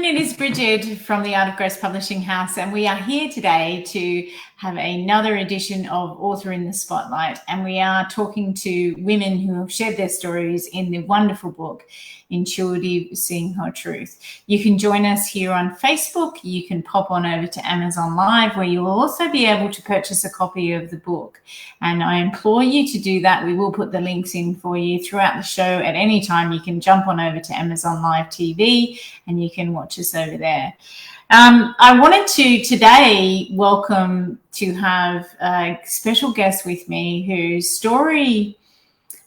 it is Brigid from the Art of Grace Publishing House, and we are here today to have another edition of Author in the Spotlight, and we are talking to women who have shared their stories in the wonderful book, Intuitive Seeing Her Truth. You can join us here on Facebook. You can pop on over to Amazon Live, where you will also be able to purchase a copy of the book. And I implore you to do that. We will put the links in for you throughout the show. At any time, you can jump on over to Amazon Live TV and you can watch us over there. I wanted to today welcome to have a special guest with me whose story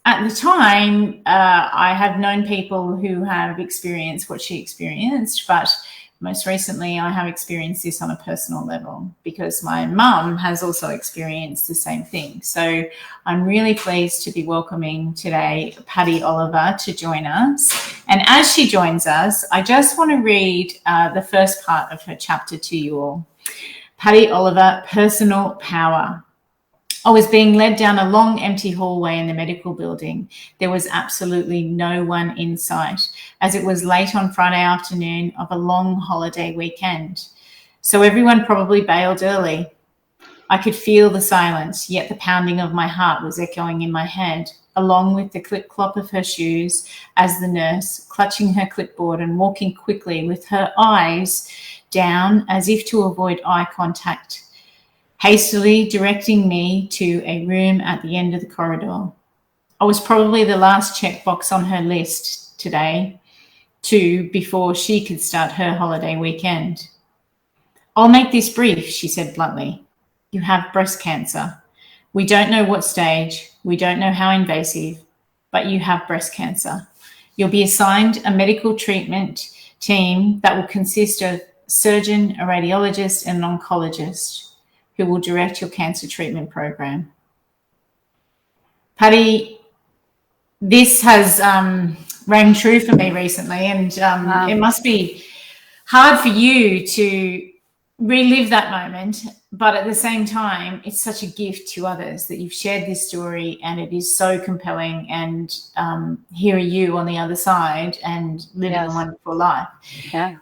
at the time, I have known people who have experienced what she experienced, but most recently I have experienced this on a personal level because my mum has also experienced the same thing. So I'm really pleased to be welcoming today Patty Oliver to join us. And as she joins us, I just want to read the first part of her chapter to you all. Patty Oliver, Personal Power. I was being led down a long, empty hallway in the medical building. There was absolutely no one in sight, as it was late on Friday afternoon of a long holiday weekend. So everyone probably bailed early. I could feel the silence, yet the pounding of my heart was echoing in my head, along with the clip-clop of her shoes, as the nurse, clutching her clipboard and walking quickly with her eyes down as if to avoid eye contact, hastily directing me to a room at the end of the corridor. I was probably the last checkbox on her list today, too, before she could start her holiday weekend. I'll make this brief, she said bluntly. You have breast cancer. We don't know what stage, we don't know how invasive, but you have breast cancer. You'll be assigned a medical treatment team that will consist of a surgeon, a radiologist, and an oncologist who will direct your cancer treatment program. Patty, this has rang true for me recently, and it must be hard for you to relive that moment, but at the same time, it's such a gift to others that you've shared this story, and it is so compelling, and here are you on the other side and living a wonderful life. Yeah.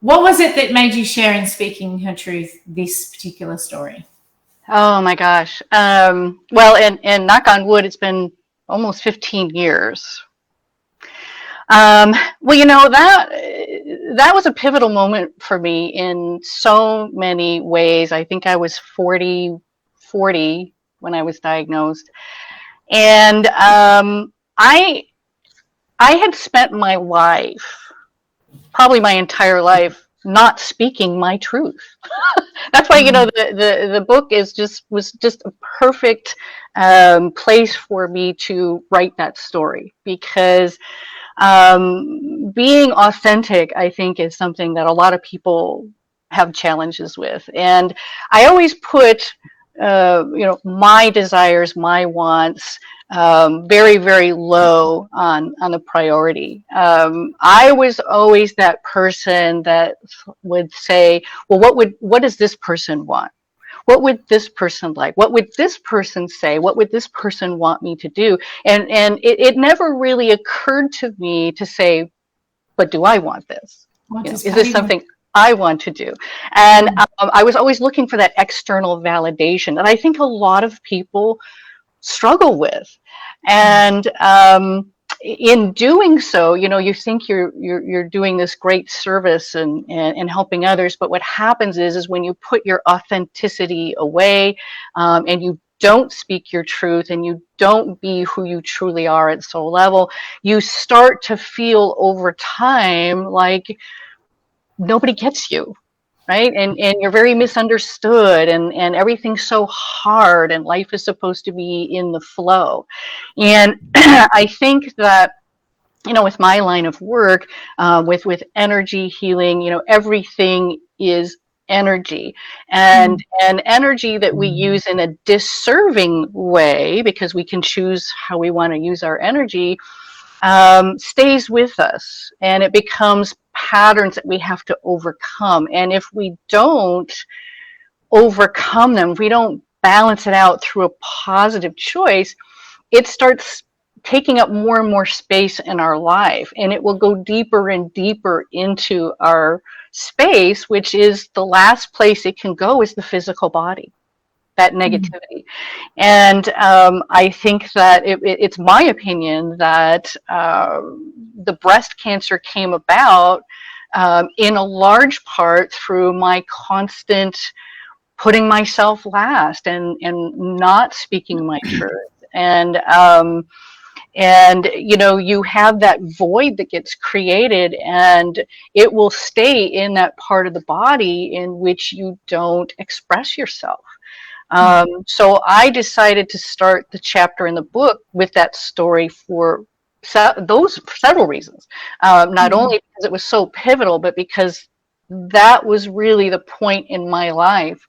What was it that made you share in Speaking Her Truth this particular story? Oh my gosh. Well, and knock on wood, it's been almost 15 years. Well, you know, that was a pivotal moment for me in so many ways. I think I was 40 when I was diagnosed. And I had spent my life, probably my entire life, not speaking my truth. That's why, you know, the book was just a perfect place for me to write that story, because being authentic, I think, is something that a lot of people have challenges with. And I always put you know, my desires, my wants, very, very low on the priority. I was always that person that would say, well, what does this person want? What would this person like? What would this person say? What would this person want me to do? And it never really occurred to me to say, but do I want this? You know, is this something I want to do? And I was always looking for that external validation that I think a lot of people struggle with. And in doing so, you know, you think you're doing this great service and helping others, but what happens is when you put your authenticity away, and you don't speak your truth and you don't be who you truly are at soul level, you start to feel over time like nobody gets you, right? And you're very misunderstood, and everything's so hard, and life is supposed to be in the flow. And I think that, you know, with my line of work, with energy healing, you know, everything is energy, and energy that we use in a disserving way, because we can choose how we want to use our energy, stays with us, and it becomes patterns that we have to overcome. And if we don't overcome them, if we don't balance it out through a positive choice, it starts taking up more and more space in our life, and it will go deeper and deeper into our space, which is the last place it can go is the physical body, that negativity. And I think that it's my opinion that the breast cancer came about in a large part through my constant putting myself last and not speaking my truth. And you know, you have that void that gets created, and it will stay in that part of the body in which you don't express yourself. So I decided to start the chapter in the book with that story for those several reasons. Not only because it was so pivotal, but because that was really the point in my life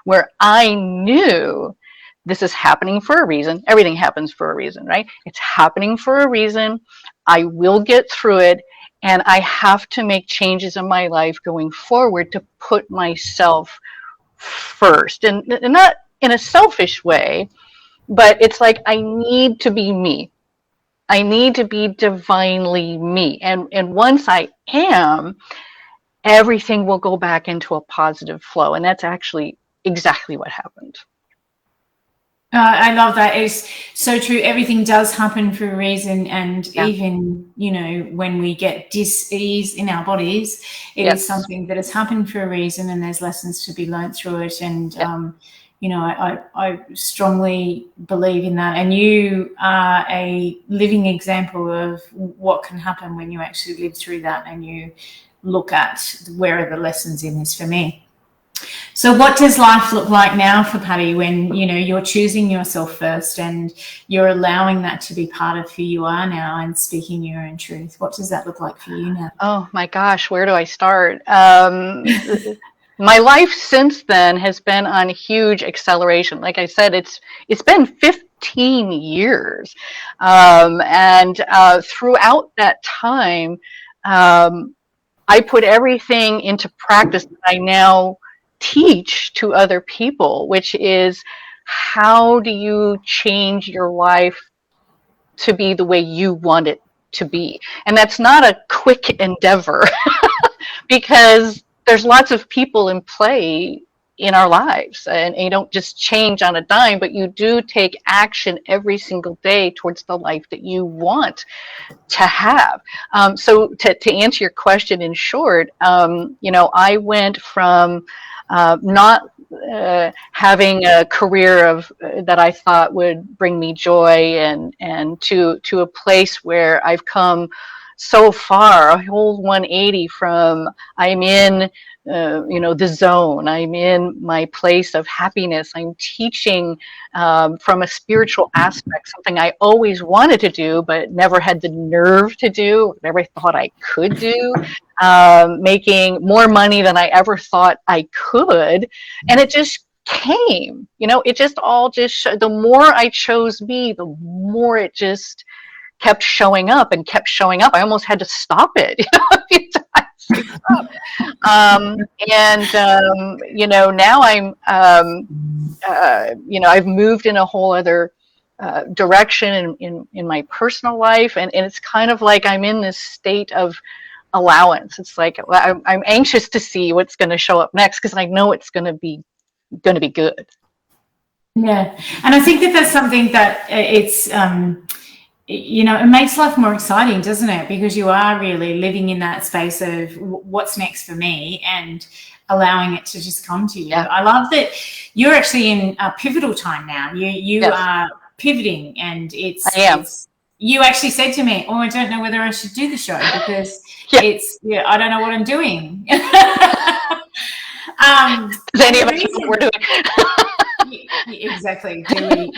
where I knew this is happening for a reason. Everything happens for a reason, right? It's happening for a reason. I will get through it, and I have to make changes in my life going forward to put myself first, and not in a selfish way, but it's like I need to be me. I need to be divinely me, and once I am, everything will go back into a positive flow, and that's actually exactly what happened. I love that. It's so true. Everything does happen for a reason. And even, you know, when we get dis-ease in our bodies, it is something that has happened for a reason, and there's lessons to be learned through it. And, you know, I strongly believe in that. And you are a living example of what can happen when you actually live through that and you look at where are the lessons in this for me. So what does life look like now for Patty when, you know, you're choosing yourself first and you're allowing that to be part of who you are now and speaking your own truth? What does that look like for you now? Oh my gosh, where do I start? My life since then has been on huge acceleration. Like I said, it's been 15 years. And throughout that time, I put everything into practice that I now teach to other people, which is how do you change your life to be the way you want it to be? And that's not a quick endeavor because there's lots of people in play in our lives, and you don't just change on a dime, but you do take action every single day towards the life that you want to have. So to answer your question in short, you know, I went from not having a career of that I thought would bring me joy and to a place where I've come so far, a whole 180 from I'm in you know, the zone, I'm in my place of happiness, I'm teaching from a spiritual aspect, something I always wanted to do but never had the nerve to do, never thought I could do, making more money than I ever thought I could, and it just came, you know, it just all just the more I chose me, the more it just kept showing up and kept showing up. I almost had to stop it, you know, a few times. You know, now I'm, you know, I've moved in a whole other direction in my personal life, and it's kind of like I'm in this state of allowance. It's like I'm anxious to see what's going to show up next because I know it's going to be good. Yeah, and I think that that's something that it's. You know, it makes life more exciting, doesn't it? Because you are really living in that space of what's next for me and allowing it to just come to you. Yeah. I love that you're actually in a pivotal time now. You are pivoting, and I am. You actually said to me, "Oh, I don't know whether I should do the show because I don't know what I'm doing." Does any of us know what we're doing? Exactly. Do we?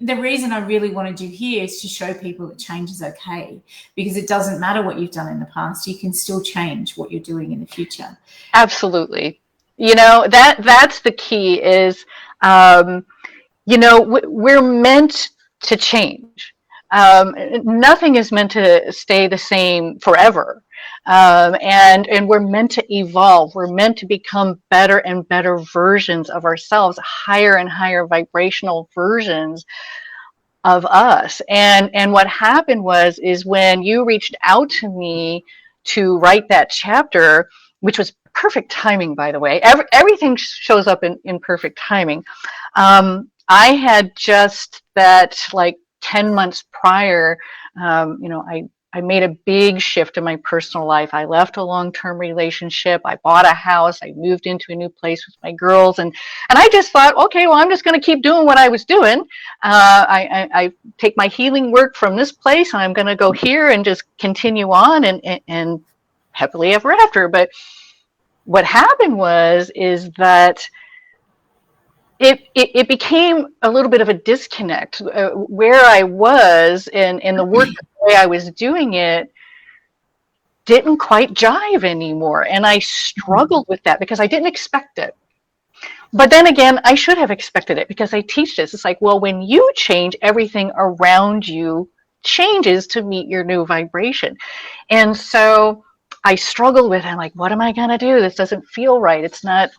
The reason I really wanted you here is to show people that change is okay, because it doesn't matter what you've done in the past. You can still change what you're doing in the future. Absolutely. You know, that's the key is, you know, we're meant to change. Nothing is meant to stay the same forever. And we're meant to evolve. We're meant to become better and better versions of ourselves, higher and higher vibrational versions of us. And what happened is when you reached out to me to write that chapter, which was perfect timing, by the way. Everything shows up in perfect timing. I had just that, like 10 months prior, I made a big shift in my personal life. I left a long-term relationship. I bought a house. I moved into a new place with my girls. And I just thought, okay, well, I'm just going to keep doing what I was doing. I take my healing work from this place, and I'm going to go here and just continue on and happily ever after. But what happened is that it became a little bit of a disconnect where I was and the work, the way I was doing it didn't quite jive anymore. And I struggled with that because I didn't expect it. But then again, I should have expected it because I teach this. It's like, well, when you change, everything around you changes to meet your new vibration. And so I struggled with it. I'm like, what am I going to do? This doesn't feel right. It's not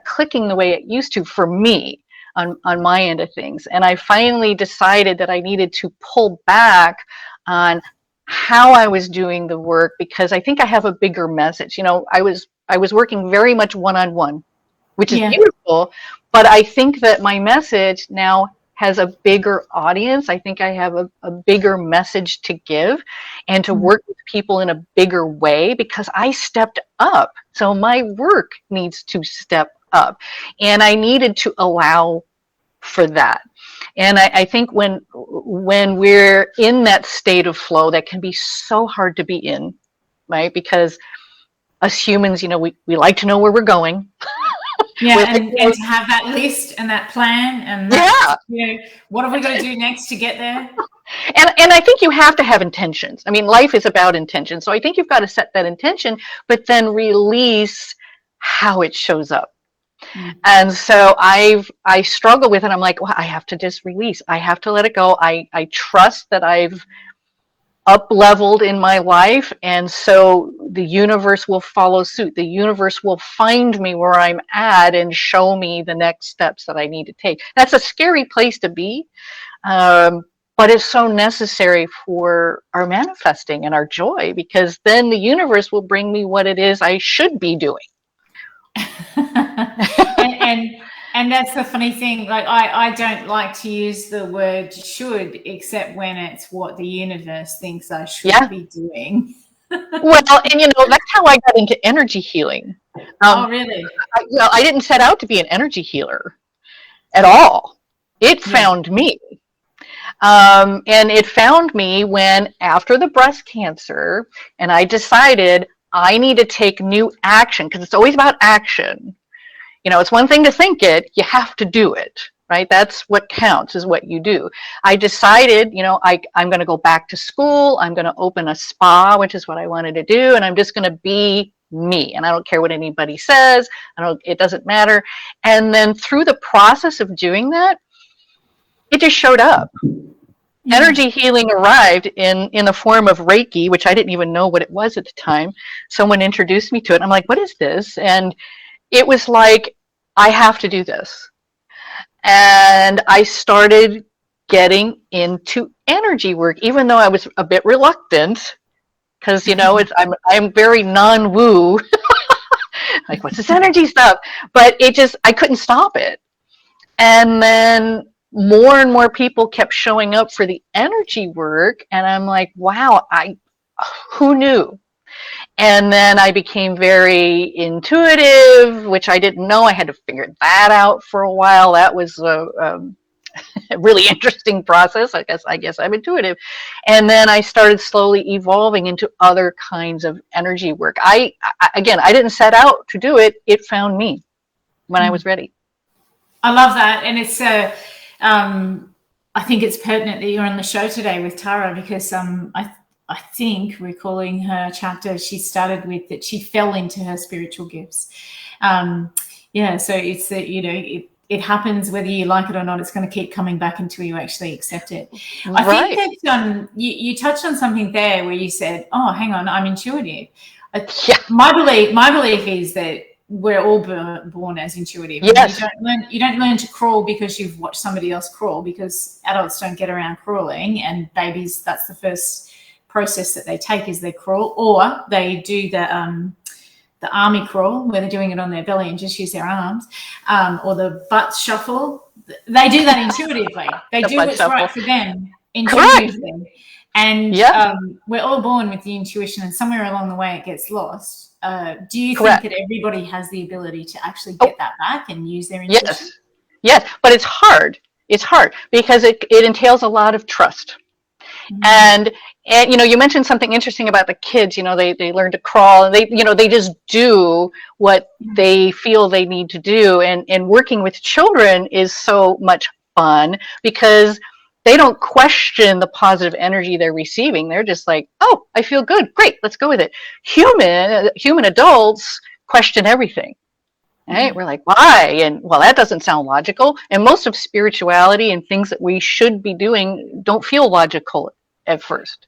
clicking the way it used to for me on my end of things. And I finally decided that I needed to pull back on how I was doing the work, because I think I have a bigger message. I was working very much one-on-one, which is beautiful, but I think that my message now has a bigger audience. I think I have a bigger message to give and to work with people in a bigger way because I stepped up. So my work needs to step up, and I needed to allow for that. And I think when we're in that state of flow, that can be so hard to be in, right? Because us humans, we like to know where we're going. Yeah, and to have that list and that plan and that, what are we going to do next to get there? And I think you have to have intentions. I mean, life is about intention. So I think you've got to set that intention, but then release how it shows up. Mm-hmm. And so I struggle with it. I'm like, well, I have to just release. I have to let it go. I trust that I've up-leveled in my life, and so the universe will follow suit. The universe will find me where I'm at and show me the next steps that I need to take. That's a scary place to be, but it's so necessary for our manifesting and our joy, because then the universe will bring me what it is I should be doing. And that's the funny thing. Like I don't like to use the word should, except when it's what the universe thinks I should be doing. Well, and that's how I got into energy healing. Oh, really? I didn't set out to be an energy healer at all. It found me. And it found me when, after the breast cancer, and I decided I need to take new action, because it's always about action. It's one thing to think it, you have to do it, right? That's what counts, is what you do. I decided, I'm going to go back to school. I'm going to open a spa, which is what I wanted to do. And I'm just going to be me. And I don't care what anybody says. It doesn't matter. And then through the process of doing that, it just showed up. Mm-hmm. Energy healing arrived in the form of Reiki, which I didn't even know what it was at the time. Someone introduced me to it. I'm like, what is this? And it was like, I have to do this. And I started getting into energy work, even though I was a bit reluctant, because, I'm very non-woo. Like, what's this energy stuff? But I couldn't stop it. And then more and more people kept showing up for the energy work. And I'm like, wow, who knew? And then I became very intuitive, which I didn't know. I had to figure that out for a while. That was a really interesting process. I guess I'm intuitive. And then I started slowly evolving into other kinds of energy work. I didn't set out to do it. It found me when I was ready. I love that. And it's I think it's pertinent that you're on the show today with Tara, because I think, recalling her chapter, she started with that she fell into her spiritual gifts. So it's that, it happens whether you like it or not. It's going to keep coming back until you actually accept it. Right. I think that you touched on something there where you said, oh, hang on, I'm intuitive. My belief is that we're all born as intuitive. Yes. You don't learn to crawl because you've watched somebody else crawl, because adults don't get around crawling, and babies, that's the first process that they take, is they crawl, or they do the army crawl where they're doing it on their belly and just use their arms, or the butt shuffle. They do that intuitively. They do what's right for them intuitively. Correct. And we're all born with the intuition, and somewhere along the way it gets lost. Do you think that everybody has the ability to actually get that back and use their intuition? Yes, but it's hard. It's hard because it entails a lot of trust. And you know, you mentioned something interesting about the kids. You know, they learn to crawl, and they just do what they feel they need to do. And working with children is so much fun because they don't question the positive energy they're receiving. They're just like, oh, I feel good. Great, let's go with it. Human adults question everything. Right? We're like, why? And well, that doesn't sound logical. And most of spirituality and things that we should be doing don't feel logical at first.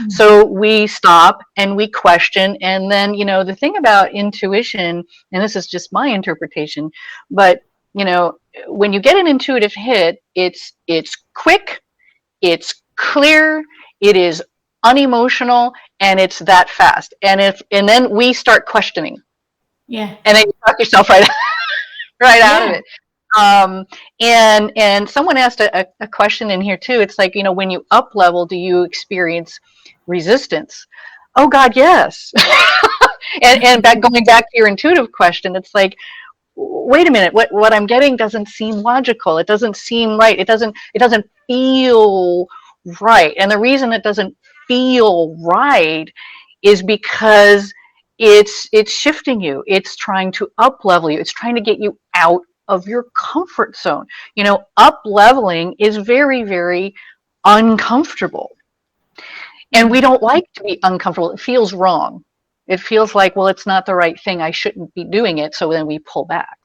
So we stop and we question. And then, you know, the thing about intuition, and this is just my interpretation, but you know, when you get an intuitive hit, it's quick, it's clear, it is unemotional, and it's that fast. And then we start questioning. Yeah. And then you talk yourself right out of it. And someone asked a question in here too. It's like, you know, when you up level, do you experience resistance? Oh God, yes. and going back to your intuitive question, it's like, wait a minute, what I'm getting doesn't seem logical. It doesn't seem right. It doesn't feel right. And the reason it doesn't feel right is because it's shifting you. It's trying to up level you. It's trying to get you out of your comfort zone. You know, up leveling is very, very uncomfortable. And we don't like to be uncomfortable. It feels wrong. It feels like, well, it's not the right thing. I shouldn't be doing it. So then we pull back.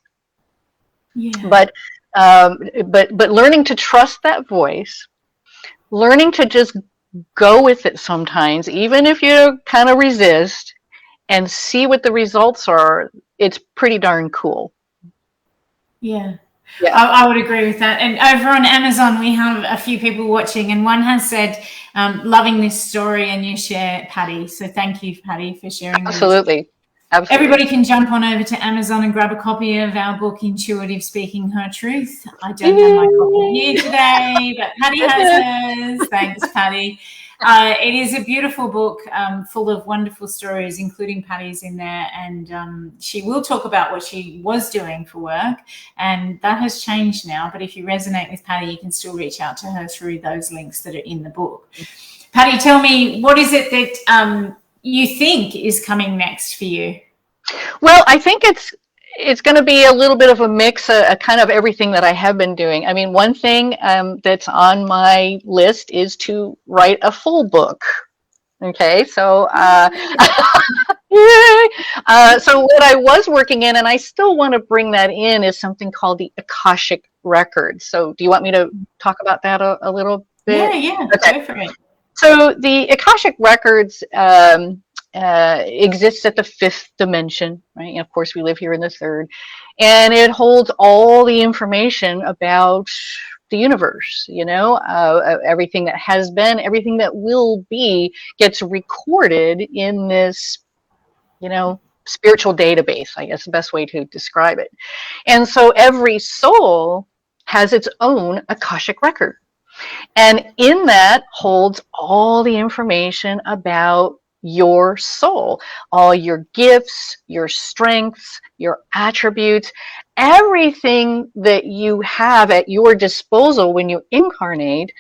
Yeah. But learning to trust that voice, learning to just go with it sometimes, even if you kind of resist, and see what the results are, it's pretty darn cool. Yeah. I would agree with that. And over on Amazon, we have a few people watching, and one has said, loving this story and your share, Patty. So thank you, Patty, for sharing. Absolutely. Everybody can jump on over to Amazon and grab a copy of our book, Intuitive Speaking Her Truth. I don't have my copy here today, but Patty has hers. Thanks, Patty. It is a beautiful book full of wonderful stories, including Patty's in there. And she will talk about what she was doing for work. And that has changed now. But if you resonate with Patty, you can still reach out to her through those links that are in the book. Patty, tell me, what is it that you think is coming next for you? Well, I think it's going to be a little bit of a mix, a kind of everything that I have been doing. I mean, one thing that's on my list is to write a full book. Okay, so so what I was working in, and I still want to bring that in, is something called the Akashic Records. So do you want me to talk about that a little bit? Yeah, okay. Go for it. So the Akashic Records exists at the fifth dimension, right? And of course, we live here in the third, and it holds all the information about the universe. You know, everything that has been, everything that will be, gets recorded in this, you know, spiritual database, I guess the best way to describe it. And so every soul has its own Akashic record, and in that holds all the information about your soul, all your gifts, your strengths, your attributes, everything that you have at your disposal when you incarnate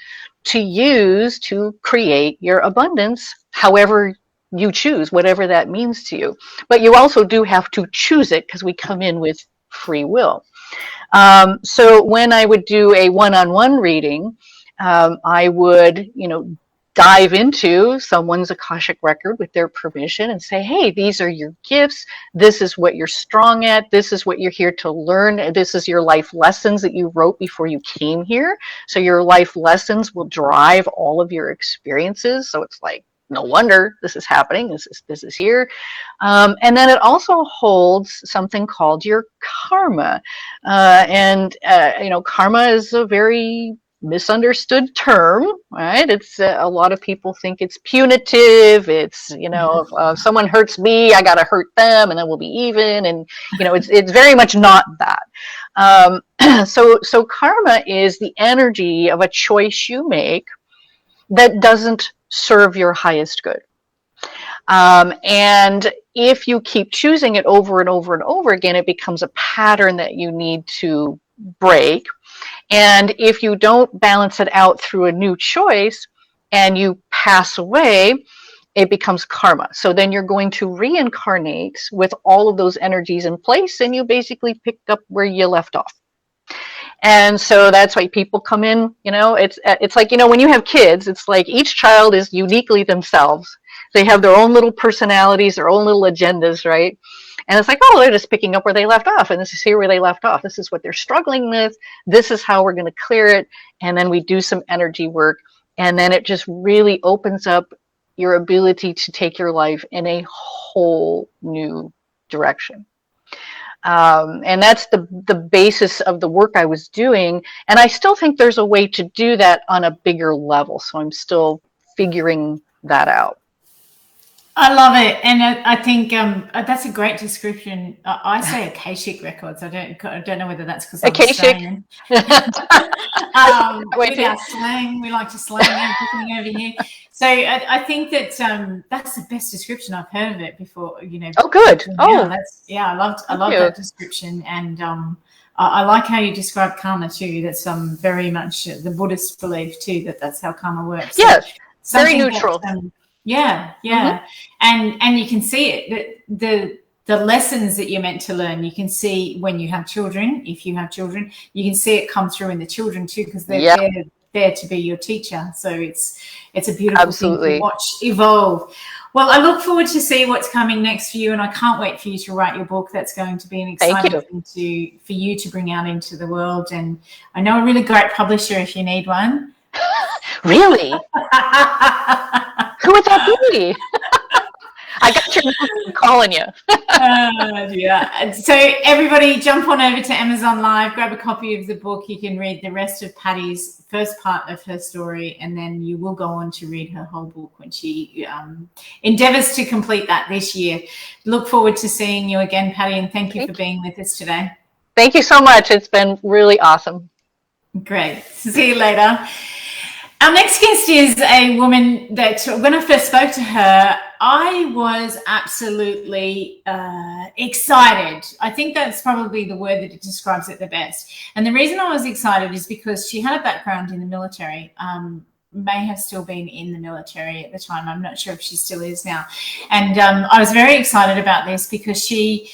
to use to create your abundance, however you choose, whatever that means to you. But you also do have to choose it, because we come in with free will. So when I would do a one-on-one reading, I would, you know, dive into someone's Akashic record with their permission and say, hey, these are your gifts. This is what you're strong at. This is what you're here to learn. This is your life lessons that you wrote before you came here. So your life lessons will drive all of your experiences. So it's like, no wonder this is happening. This is here. And then it also holds something called your karma. Karma is a very misunderstood term, right? It's a lot of people think it's punitive. It's, if someone hurts me, I got to hurt them and then we'll be even. And, it's very much not that. So karma is the energy of a choice you make that doesn't serve your highest good. And if you keep choosing it over and over and over again, it becomes a pattern that you need to break. And if you don't balance it out through a new choice and you pass away, it becomes karma. So then you're going to reincarnate with all of those energies in place, and you basically picked up where you left off. And so that's why people come in, it's like, when you have kids, it's like each child is uniquely themselves. They have their own little personalities, their own little agendas, right? And it's like, oh, they're just picking up where they left off. And this is here where they left off. This is what they're struggling with. This is how we're going to clear it. And then we do some energy work. And then it just really opens up your ability to take your life in a whole new direction. And that's the basis of the work I was doing. And I still think there's a way to do that on a bigger level. So I'm still figuring that out. I love it, and I think that's a great description. I say Akashic Records. I don't know whether that's because I'm Australian. With our slang, we like to slang everything over here. So I think that that's the best description I've heard of it before. Oh, good. I love that description, and I like how you describe karma too. That's very much the Buddhist belief too. That's how karma works. Yes, so very neutral. Yeah. Mm-hmm. And you can see it, the lessons that you're meant to learn, you can see when you have children. If you have children, you can see it come through in the children too, because they're there to be your teacher. So it's a beautiful thing to watch evolve. Well, I look forward to see what's coming next for you, and I can't wait for you to write your book. That's going to be an exciting thing for you to bring out into the world. And I know a really great publisher if you need one. Really? Who would that be? I got your number. I'm calling you. Yeah. So everybody jump on over to Amazon Live, grab a copy of the book. You can read the rest of Patty's first part of her story, and then you will go on to read her whole book when she endeavors to complete that this year. Look forward to seeing you again, Patty, and thank you for being with us today. Thank you so much. It's been really awesome. Great. See you later. Our next guest is a woman that when I first spoke to her, I was absolutely excited. I think that's probably the word that describes it the best. And the reason I was excited is because she had a background in the military, may have still been in the military at the time. I'm not sure if she still is now. And I was very excited about this because she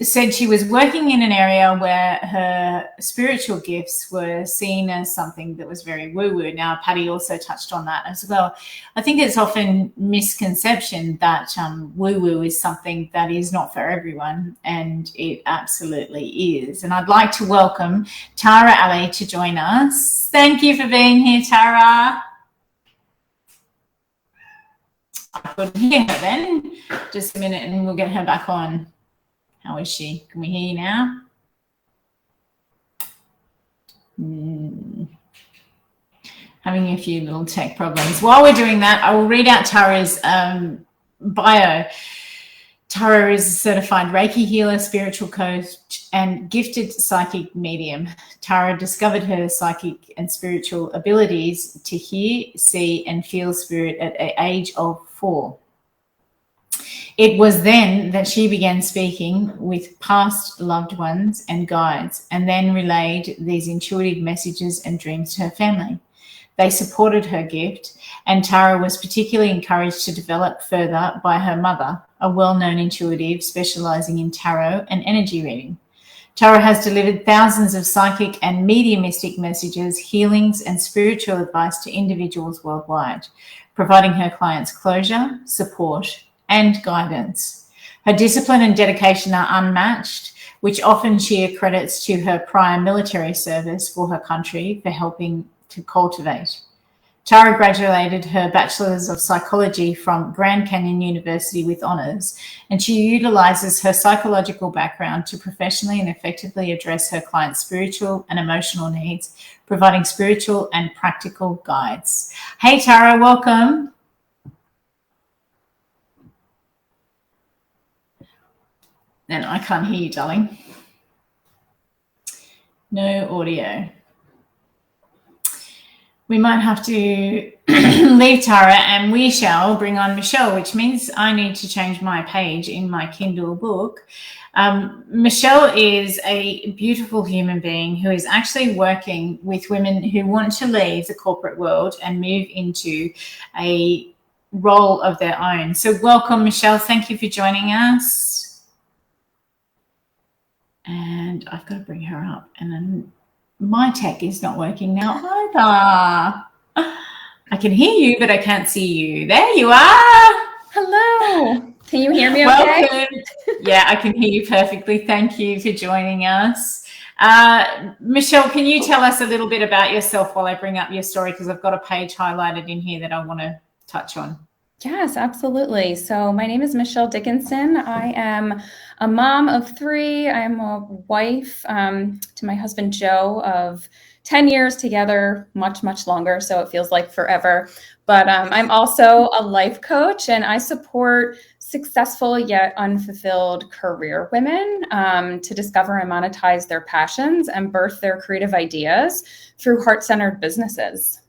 said she was working in an area where her spiritual gifts were seen as something that was very woo-woo. Now, Patty also touched on that as well. I think it's often misconception that woo-woo is something that is not for everyone, and it absolutely is. And I'd like to welcome Tara Ali to join us. Thank you for being here, Tara. I couldn't hear her then. Just a minute and we'll get her back on. How is she? Can we hear you now? Having a few little tech problems. While we're doing that, I will read out Tara's bio. Tara is a certified Reiki healer, spiritual coach, and gifted psychic medium. Tara discovered her psychic and spiritual abilities to hear, see, and feel spirit at the age of 4. It was then that she began speaking with past loved ones and guides, and then relayed these intuitive messages and dreams to her family. They supported her gift, and Tara was particularly encouraged to develop further by her mother, a well-known intuitive specializing in tarot and energy reading. Tara has delivered thousands of psychic and mediumistic messages, healings, and spiritual advice to individuals worldwide, providing her clients closure, support, and guidance. Her discipline and dedication are unmatched, which often she accredits to her prior military service for her country for helping to cultivate. Tara graduated her Bachelor's of Psychology from Grand Canyon University with honors, and she utilizes her psychological background to professionally and effectively address her clients' spiritual and emotional needs, providing spiritual and practical guides. Hey, Tara, welcome. And I can't hear you, darling. No audio. We might have to leave Tara and we shall bring on Michelle, which means I need to change my page in my Kindle book. Michelle is a beautiful human being who is actually working with women who want to leave the corporate world and move into a role of their own. So welcome, Michelle. Thank you for joining us. And I've got to bring her up. And then my tech is not working now either. I can hear you, but I can't see you. There you are. Hello. Can you hear me okay? Welcome. Yeah, I can hear you perfectly. Thank you for joining us. Michelle, can you tell us a little bit about yourself while I bring up your story? Because I've got a page highlighted in here that I want to touch on. Yes, absolutely. So my name is Michelle Dickinson. I am a mom of 3. I am a wife to my husband, Joe, of 10 years together, much, much longer. So it feels like forever. But I'm also a life coach, and I support successful yet unfulfilled career women to discover and monetize their passions and birth their creative ideas through heart-centered businesses.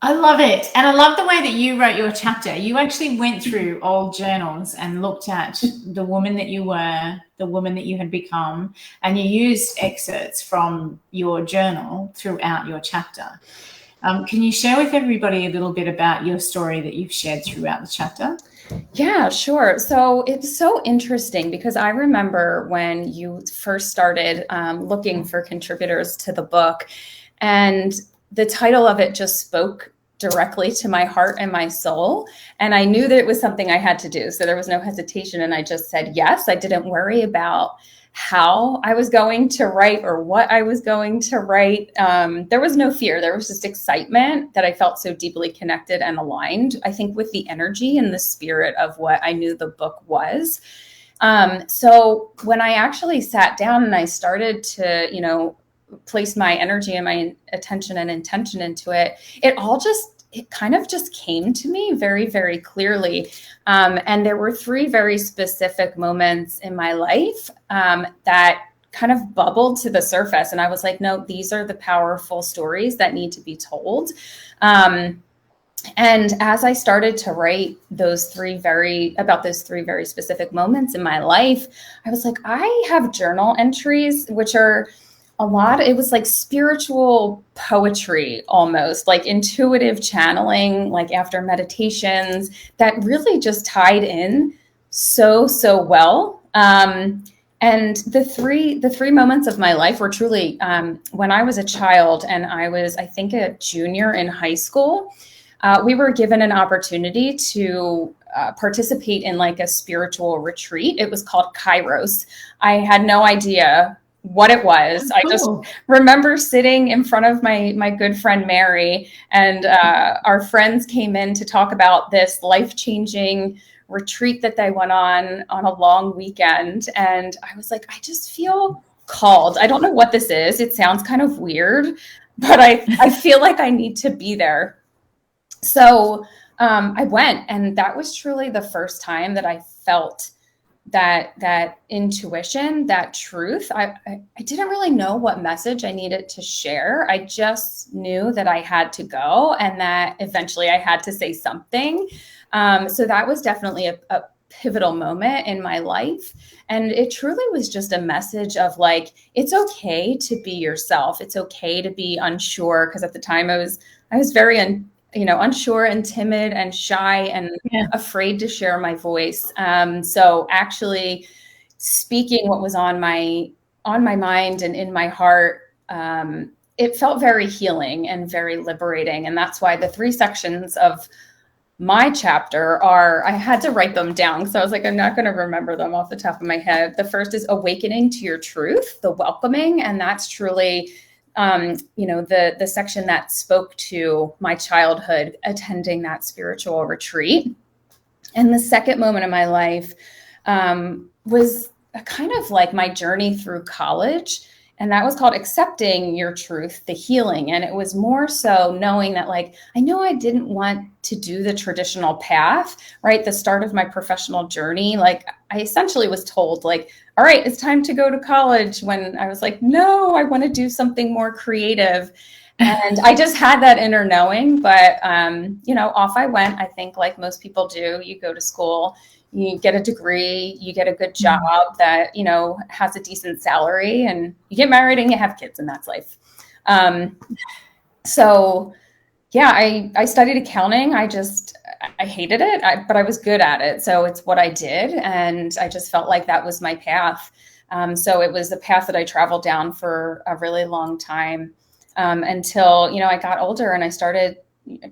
I love it. And I love the way that you wrote your chapter. You actually went through old journals and looked at the woman that you were, the woman that you had become, and you used excerpts from your journal throughout your chapter. Can you share with everybody a little bit about your story that you've shared throughout the chapter? Yeah, sure. So it's so interesting because I remember when you first started looking for contributors to the book, and the title of it just spoke directly to my heart and my soul. And I knew that it was something I had to do. So there was no hesitation. And I just said yes. I didn't worry about how I was going to write or what I was going to write. There was no fear. There was just excitement that I felt so deeply connected and aligned, I think, with the energy and the spirit of what I knew the book was. So when I actually sat down and I started to, place my energy and my attention and intention into it, it kind of just came to me very, very clearly. And there were 3 very specific moments in my life that kind of bubbled to the surface. And I was like, no, these are the powerful stories that need to be told. And as I started to write those 3 very specific moments in my life, I was like, I have journal entries, which are it was like spiritual poetry, almost like intuitive channeling, like after meditations that really just tied in so well. And the three moments of my life were truly when I was a child and I was, I think, a junior in high school. We were given an opportunity to participate in like a spiritual retreat. It was called Kairos. I had no idea what it was. I just remember sitting in front of my good friend Mary, and our friends came in to talk about this life-changing retreat that they went on a long weekend. And I was like, I just feel called. I don't know what this is. It sounds kind of weird, but I feel like I need to be there. So I went, and that was truly the first time that I felt that intuition, that truth. I didn't really know what message I needed to share. I just knew that I had to go and that eventually I had to say something. So that was definitely a pivotal moment in my life. And it truly was just a message of like, it's okay to be yourself. It's okay to be unsure. Because at the time I was very unsure and timid and shy and afraid to share my voice. So actually speaking what was on my mind and in my heart, it felt very healing and very liberating. And that's why the 3 sections of my chapter I had to write them down because I was like, I'm not going to remember them off the top of my head. The first is awakening to your truth, the welcoming. And that's truly the section that spoke to my childhood, attending that spiritual retreat. And the second moment of my life was kind of like my journey through college. And that was called Accepting Your Truth, the Healing. And it was more so knowing that, like, I know I didn't want to do the traditional path, right? The start of my professional journey. Like, I essentially was told, like, all right, it's time to go to college, when I was like, no, I want to do something more creative. And I just had that inner knowing, but, off I went. I think, like most people do, you go to school, you get a degree, you get a good job that, has a decent salary, and you get married and you have kids, and that's life. So yeah, I studied accounting. I hated it, but I was good at it. So it's what I did. And I just felt like that was my path. So it was a path that I traveled down for a really long time, until, I got older and I started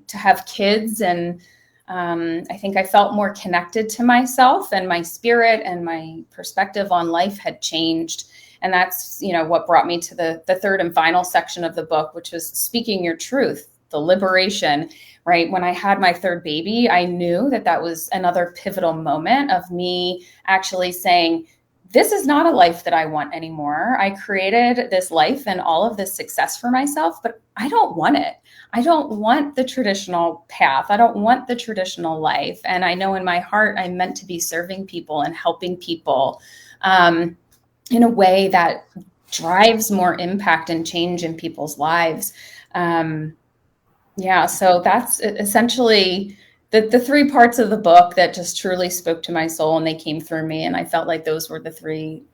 to have kids. And I think I felt more connected to myself, and my spirit and my perspective on life had changed. And that's, what brought me to the third and final section of the book, which was speaking your truth, the liberation, right? When I had my third baby, I knew that was another pivotal moment of me actually saying, this is not a life that I want anymore. I created this life and all of this success for myself, but I don't want it. I don't want the traditional path. I don't want the traditional life. And I know in my heart, I'm meant to be serving people and helping people in a way that drives more impact and change in people's lives. So that's essentially the three parts of the book that just truly spoke to my soul, and they came through me. And I felt like those were the three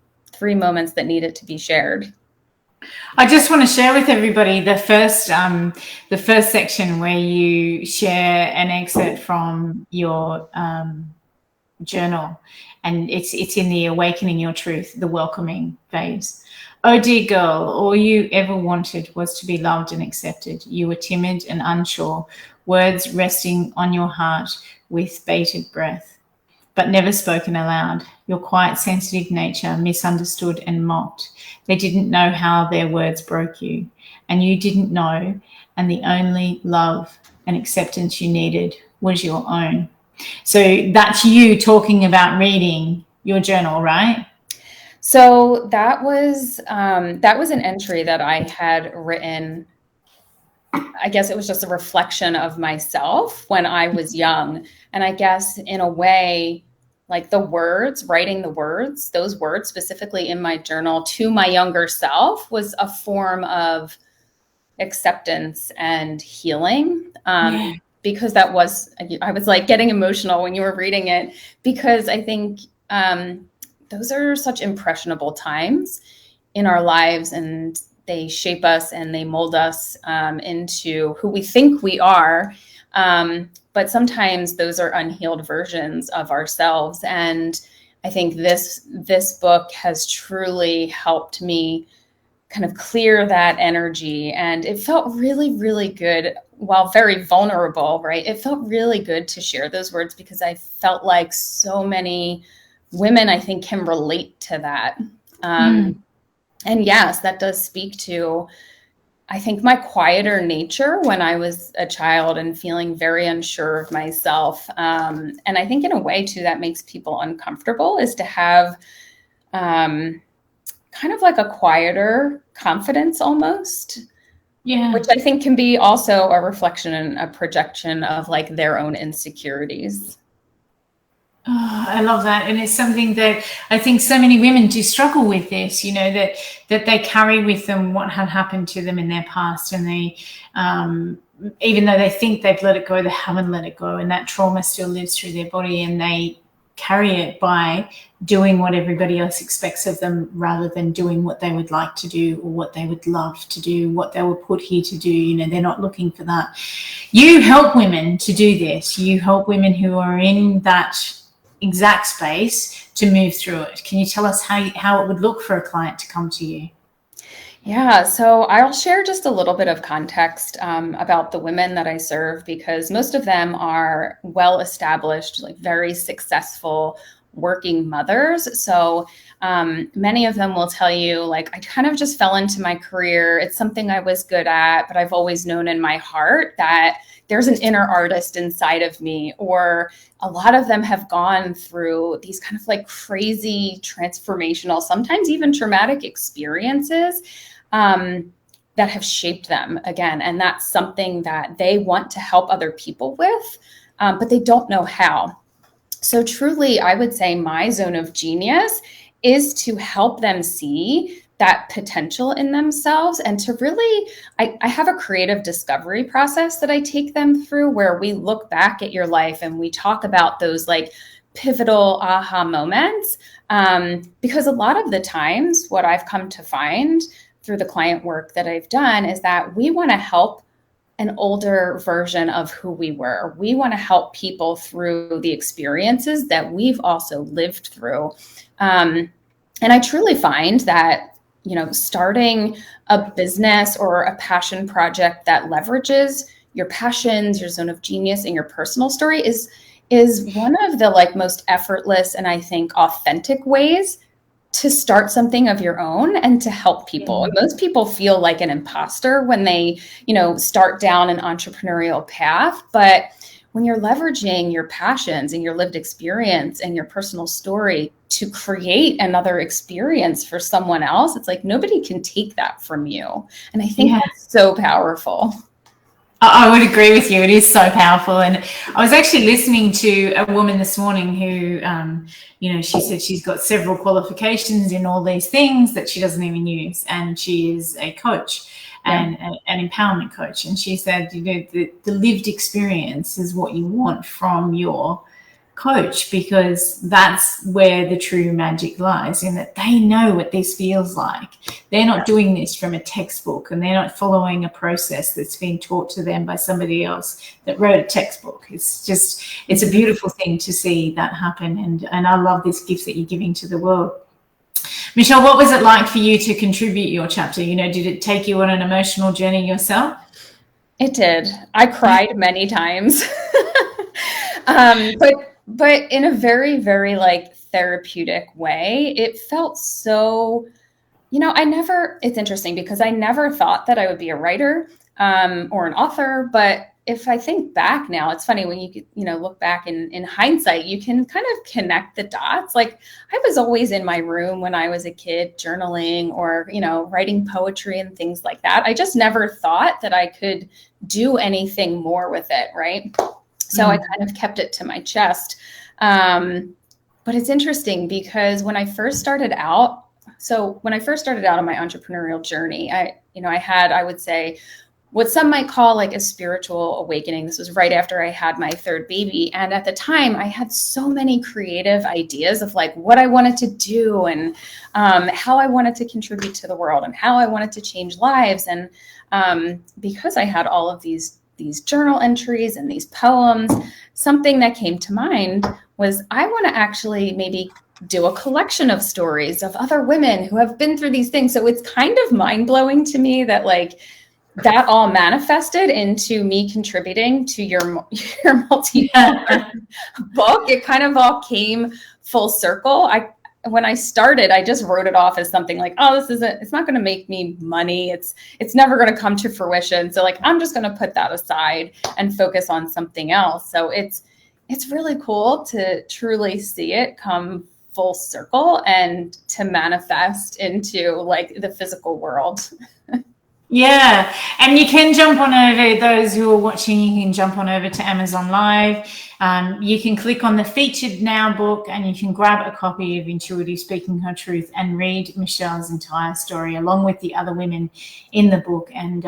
moments that needed to be shared. I just want to share with everybody the first section where you share an excerpt from your journal, and it's in the Awakening Your Truth, the welcoming phase. Oh, dear girl, all you ever wanted was to be loved and accepted. You were timid and unsure, words resting on your heart with bated breath, but never spoken aloud. Your quiet, sensitive nature misunderstood and mocked. They didn't know how their words broke you, and you didn't know, and the only love and acceptance you needed was your own. So that's you talking about reading your journal, right? So that was an entry that I had written. I guess it was just a reflection of myself when I was young. And I guess in a way, like writing the words, those words specifically in my journal to my younger self was a form of acceptance and healing. Because I was like getting emotional when you were reading it, because I think those are such impressionable times in our lives, and they shape us and they mold us into who we think we are. But sometimes those are unhealed versions of ourselves. And I think this book has truly helped me kind of clear that energy. And it felt really, really good, while very vulnerable, right? It felt really good to share those words, because I felt like so many women, I think, can relate to that. And yes, that does speak to, I think, my quieter nature when I was a child and feeling very unsure of myself. And I think in a way too, that makes people uncomfortable, is to have kind of like a quieter confidence almost. Yeah. Which I think can be also a reflection and a projection of like their own insecurities. Oh, I love that. And it's something that I think so many women do struggle with this, that they carry with them what had happened to them in their past. And they, even though they think they've let it go, they haven't let it go. And that trauma still lives through their body, and they carry it by doing what everybody else expects of them, rather than doing what they would like to do, or what they would love to do, what they were put here to do. They're not looking for that. You help women to do this. You help women who are in that exact space to move through it. Can you tell us how it would look for a client to come to you? Yeah, so I'll share just a little bit of context about the women that I serve, because most of them are well-established, like very successful working mothers. So many of them will tell you, like, I kind of just fell into my career. It's something I was good at, but I've always known in my heart that there's an inner artist inside of me. Or a lot of them have gone through these kind of like crazy transformational, sometimes even traumatic experiences that have shaped them again. And that's something that they want to help other people with, but they don't know how. So truly, I would say my zone of genius is to help them see that potential in themselves, and to really, I have a creative discovery process that I take them through, where we look back at your life and we talk about those like pivotal aha moments. Because a lot of the times what I've come to find through the client work that I've done is that we want to help an older version of who we were. We want to help people through the experiences that we've also lived through. And I truly find that, you know, starting a business or a passion project that leverages your passions, your zone of genius, and your personal story is one of the like most effortless and I think authentic ways to start something of your own and to help people. And most people feel like an imposter when they, you know, start down an entrepreneurial path. But when you're leveraging your passions and your lived experience and your personal story to create another experience for someone else, it's like nobody can take that from you. And I think that's so powerful. I would agree with you. It is so powerful. And I was actually listening to a woman this morning who, you know, she said she's got several qualifications in all these things that she doesn't even use. And she is a coach and an empowerment coach. And she said, you know, the lived experience is what you want from your coach, because that's where the true magic lies, in that they know what this feels like. They're not doing this from a textbook, and they're not following a process that's been taught to them by somebody else that wrote a textbook. It's just, it's a beautiful thing to see that happen. And I love this gift that you're giving to the world. Michelle, what was it like for you to contribute your chapter? You know, did it take you on an emotional journey yourself? It did. I cried many times. But in a very, very like therapeutic way. It felt so, you know, it's interesting because I never thought that I would be a writer or an author. But if I think back now, it's funny when you know, look back in hindsight, you can kind of connect the dots. Like I was always in my room when I was a kid journaling or, you know, writing poetry and things like that. I just never thought that I could do anything more with it. Right. So I kind of kept it to my chest. But it's interesting because when I first started out on my entrepreneurial journey, I had, I would say, what some might call like a spiritual awakening. This was right after I had my third baby. And at the time I had so many creative ideas of like what I wanted to do and how I wanted to contribute to the world and how I wanted to change lives. And because I had all of these journal entries and these poems, something that came to mind was I want to actually maybe do a collection of stories of other women who have been through these things. So it's kind of mind-blowing to me that like that all manifested into me contributing to your multi-author book. It kind of all came full circle. When I started, I just wrote it off as something like, oh, it's not going to make me money. It's never going to come to fruition. So like, I'm just going to put that aside and focus on something else. So it's really cool to truly see it come full circle and to manifest into like the physical world. Yeah, and you can jump on over, those who are watching, you can jump on over to Amazon Live. You can click on the Featured Now book and you can grab a copy of Intuitive Speaking Her Truth and read Michelle's entire story along with the other women in the book, and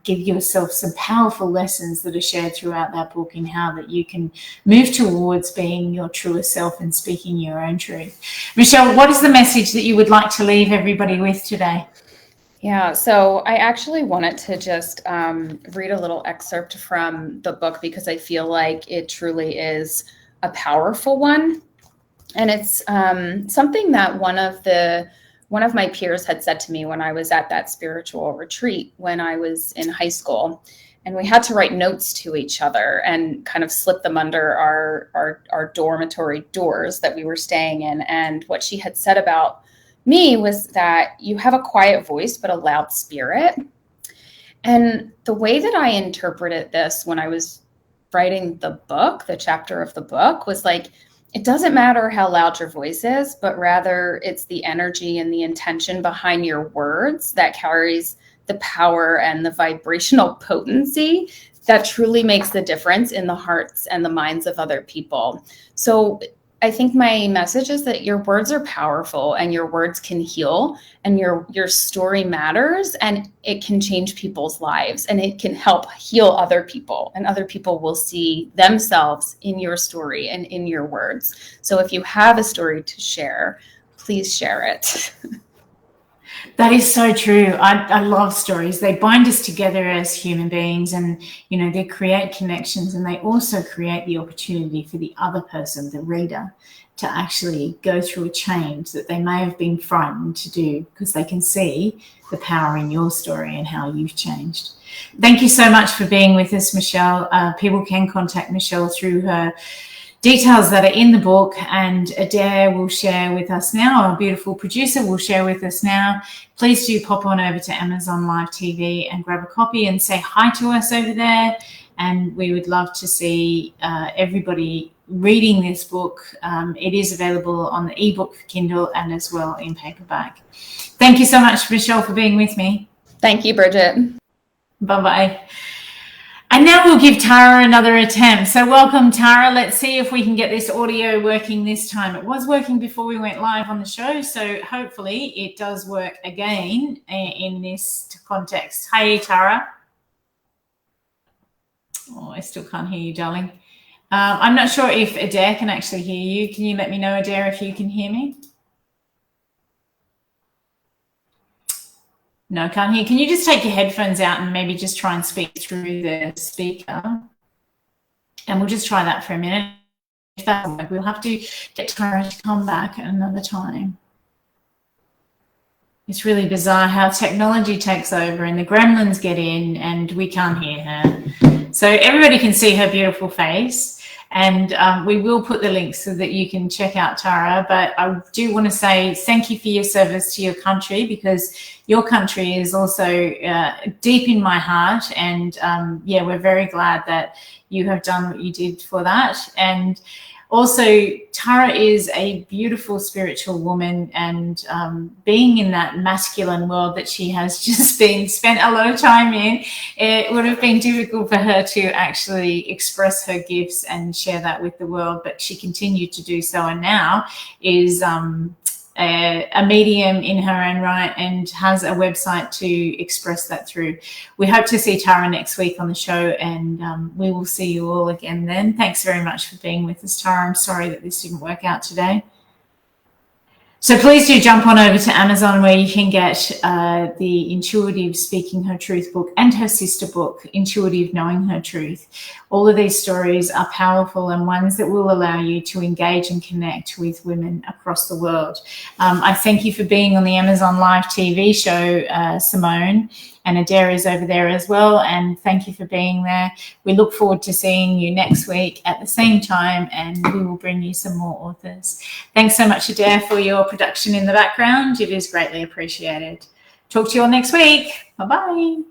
give yourself some powerful lessons that are shared throughout that book in how that you can move towards being your truest self and speaking your own truth. Michelle, what is the message that you would like to leave everybody with today? Yeah, so I actually wanted to just read a little excerpt from the book because I feel like it truly is a powerful one. And it's something that one of my peers had said to me when I was at that spiritual retreat when I was in high school. and we had to write notes to each other and kind of slip them under our dormitory doors that we were staying in. And what she had said about me was that you have a quiet voice, but a loud spirit. And the way that I interpreted this when I was writing the book, the chapter of the book, was like, it doesn't matter how loud your voice is, but rather it's the energy and the intention behind your words that carries the power and the vibrational potency that truly makes the difference in the hearts and the minds of other people. So I think my message is that your words are powerful and your words can heal, and your story matters, and it can change people's lives, and it can help heal other people, and other people will see themselves in your story and in your words. So if you have a story to share, please share it. That is so true. I love stories. They bind us together as human beings, and, you know, they create connections, and they also create the opportunity for the other person, the reader, to actually go through a change that they may have been frightened to do, because they can see the power in your story and how you've changed. Thank you so much for being with us, Michelle. People can contact Michelle through her details that are in the book, and Adaire will share with us now, our beautiful producer will share with us now. Please do pop on over to Amazon Live TV and grab a copy and say hi to us over there. And we would love to see everybody reading this book. It is available on the ebook, Kindle, and as well in paperback. Thank you so much, Michelle, for being with me. Thank you, Brigid. Bye-bye. And now we'll give Tara another attempt. So welcome, Tara. Let's see if we can get this audio working this time. It was working before we went live on the show, so hopefully it does work again in this context. Hey, Tara. Oh, I still can't hear you, darling. I'm not sure if Adaire can actually hear you. Can you let me know, Adaire, if you can hear me? No, can't hear. Can you just take your headphones out and maybe just try and speak through the speaker? And we'll just try that for a minute. If that doesn't work, we'll have to get Tara to come back at another time. It's really bizarre how technology takes over and the gremlins get in and we can't hear her. So everybody can see her beautiful face. And we will put the links so that you can check out Tara. But I do want to say thank you for your service to your country, because your country is also deep in my heart. And yeah, we're very glad that you have done what you did for that. And also, Tara is a beautiful spiritual woman, and being in that masculine world that she has just spent a lot of time in, it would have been difficult for her to actually express her gifts and share that with the world, but she continued to do so, and now is a medium in her own right and has a website to express that through. We hope to see Tara next week on the show, and we will see you all again then. Thanks very much for being with us, Tara. I'm sorry that this didn't work out today. So please do jump on over to Amazon, where you can get the Intuitive Speaking Her Truth book and her sister book, Intuitive Knowing Her Truth. All of these stories are powerful and ones that will allow you to engage and connect with women across the world. I thank you for being on the Amazon Live TV show, Simone, and Adaire is over there as well. And thank you for being there. We look forward to seeing you next week at the same time, and we will bring you some more authors. Thanks so much, Adaire, for your production in the background. It is greatly appreciated. Talk to you all next week. Bye-bye.